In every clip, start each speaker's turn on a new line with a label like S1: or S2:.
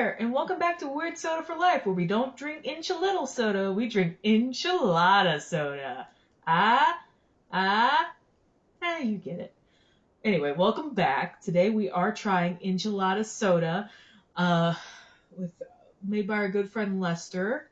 S1: there, and welcome back to Weird Soda for Life, where we don't drink enchilada soda, we drink enchilada soda. Ah, ah, you get it. Anyway, welcome back. Today we are trying enchilada soda, uh, with made by our good friend Lester.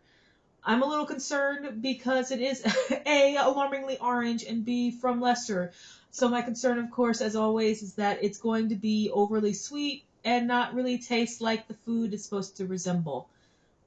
S1: I'm a little concerned because it is A, alarmingly orange, and B, from Lester. So my concern, of course, as always, is that it's going to be overly sweet and not really taste like the food it's supposed to resemble.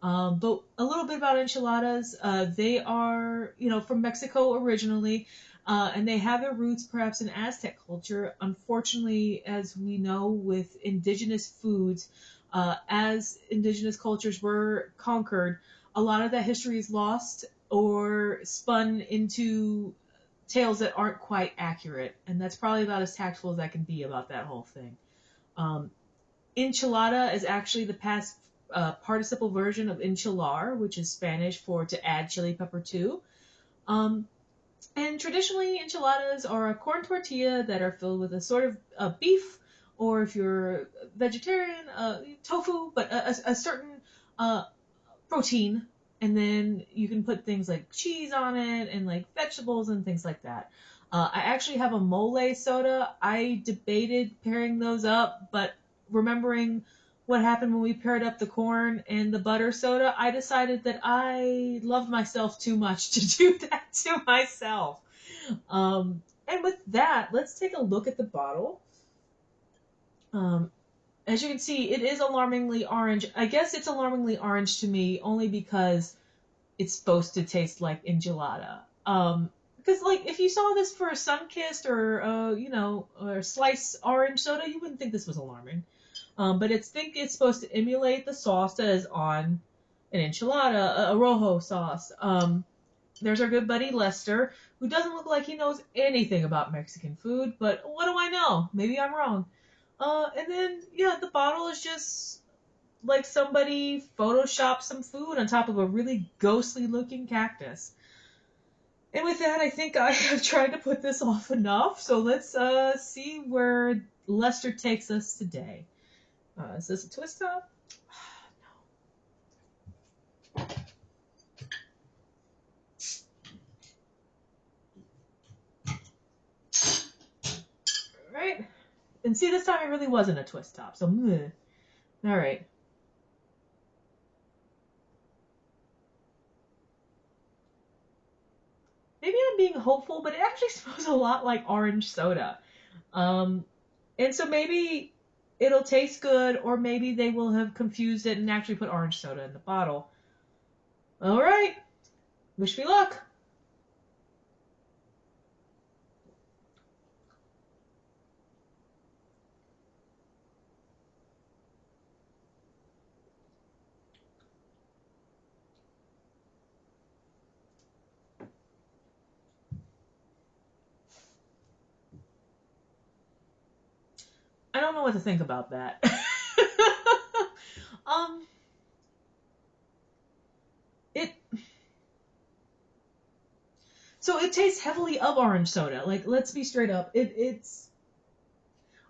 S1: But a little bit about enchiladas. They are, from Mexico originally, and they have their roots perhaps in Aztec culture. Unfortunately, as we know, with indigenous foods, as indigenous cultures were conquered, a lot of that history is lost or spun into tales that aren't quite accurate, and that's probably about as tactful as I can be about that whole thing. Um, Enchilada is actually the past participle version of enchilar, which is Spanish for to add chili pepper to. Um, and traditionally, enchiladas are a corn tortilla that are filled with a sort of beef, or if you're vegetarian, tofu, but a certain uh, protein. And then you can put things like cheese on it and like vegetables and things like that. I actually have a mole soda. I debated pairing those up, but remembering what happened when we paired up the corn and the butter soda, I decided that I loved myself too much to do that to myself. And with that, let's take a look at the bottle. Um, as you can see, it is alarmingly orange. I guess it's alarmingly orange to me only because it's supposed to taste like enchilada. Because like if you saw this for a Sunkist or or sliced orange soda, you wouldn't think this was alarming. But it's supposed to emulate the sauce that is on an enchilada, a rojo sauce. There's our good buddy Lester, who doesn't look like he knows anything about Mexican food, but what do I know? Maybe I'm wrong. And then yeah, the bottle is just like somebody photoshopped some food on top of a really ghostly looking cactus. And with that, I think I have tried to put this off enough. So let's see where Lester takes us today. Is this a twist top? All right. And see, this time it really wasn't a twist top. So, all right. Maybe I'm being hopeful, but it actually smells a lot like orange soda. Um, and so maybe it'll taste good, or maybe they will have confused it and actually put orange soda in the bottle. All right. Wish me luck. I don't know what to think about that. um, it so it tastes heavily of orange soda. Like, let's be straight up. It's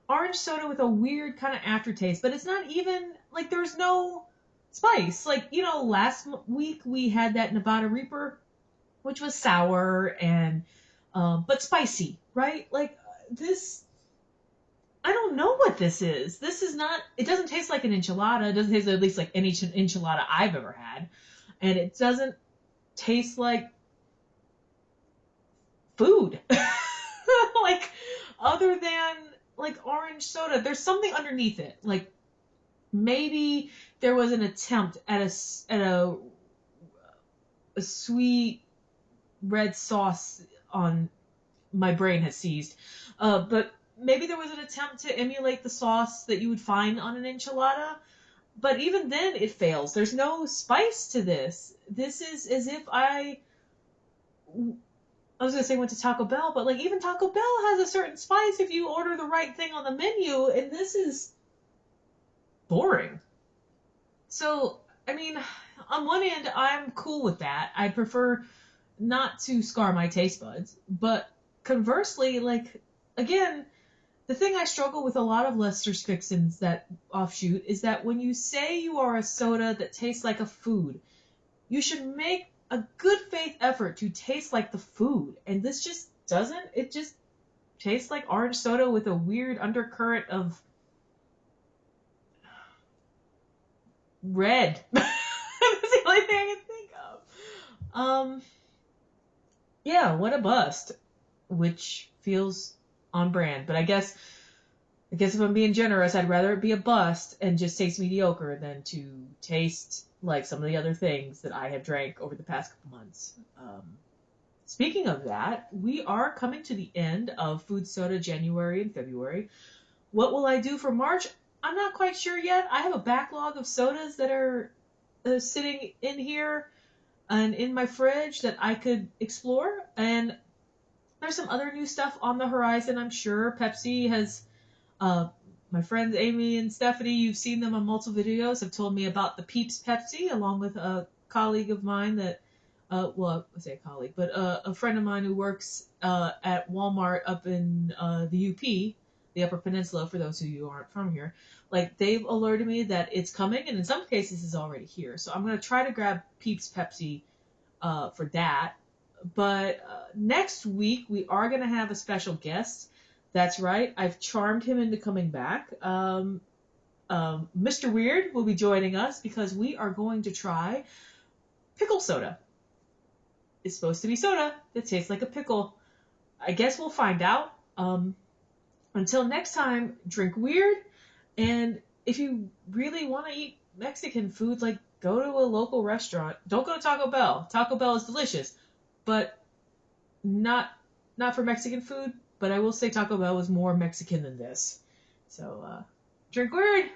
S1: orange soda with a weird kind of aftertaste, but it's not even like there's no spice. Like, last week we had that Nevada Reaper, which was sour and but spicy, right? Like this, I don't know what this is. This is not. It doesn't taste like an enchilada. It doesn't taste at least like any enchilada I've ever had, and it doesn't taste like food. Like other than like orange soda, there's something underneath it. Like maybe there was an attempt at a sweet red sauce on my brain has seized. But maybe there was an attempt to emulate the sauce that you would find on an enchilada. But even then, it fails. There's no spice to this. This is as if I was gonna say went to Taco Bell, but like even Taco Bell has a certain spice if you order the right thing on the menu, and this is boring. So, I mean, on one end, I'm cool with that. I prefer not to scar my taste buds, but conversely, like again, the thing I struggle with a lot of Lester's Fixins that offshoot is that when you say you are a soda that tastes like a food, you should make a good faith effort to taste like the food. And this just doesn't. It just tastes like orange soda with a weird undercurrent of red. That's the only thing I can think of. Yeah, what a bust. Which feels on brand. But I guess if I'm being generous, I'd rather it be a bust and just taste mediocre than to taste like some of the other things that I have drank over the past couple months. Speaking of that, we are coming to the end of Food Soda January and February. What will I do for March? I'm not quite sure yet. I have a backlog of sodas that are sitting in here and in my fridge that I could explore. And there's some other new stuff on the horizon, I'm sure. Pepsi has, my friends Amy and Stephanie, you've seen them on multiple videos, have told me about the Peeps Pepsi, along with a colleague of mine that, well, I say a colleague, but a friend of mine who works at Walmart up in the UP, the Upper Peninsula, for those of you who aren't from here. Like, they've alerted me that it's coming, and in some cases it's already here. So I'm going to try to grab Peeps Pepsi for that. But next week we are going to have a special guest. That's right, I've charmed him into coming back. Mr. Weird will be joining us because we are going to try pickle soda. It's supposed to be soda that tastes like a pickle. I guess we'll find out. Until next time, drink weird. And if you really want to eat Mexican food, like, go to a local restaurant. Don't go to Taco Bell. Taco Bell is delicious, but not for Mexican food. But I will say Taco Bell was more Mexican than this. So drink weird.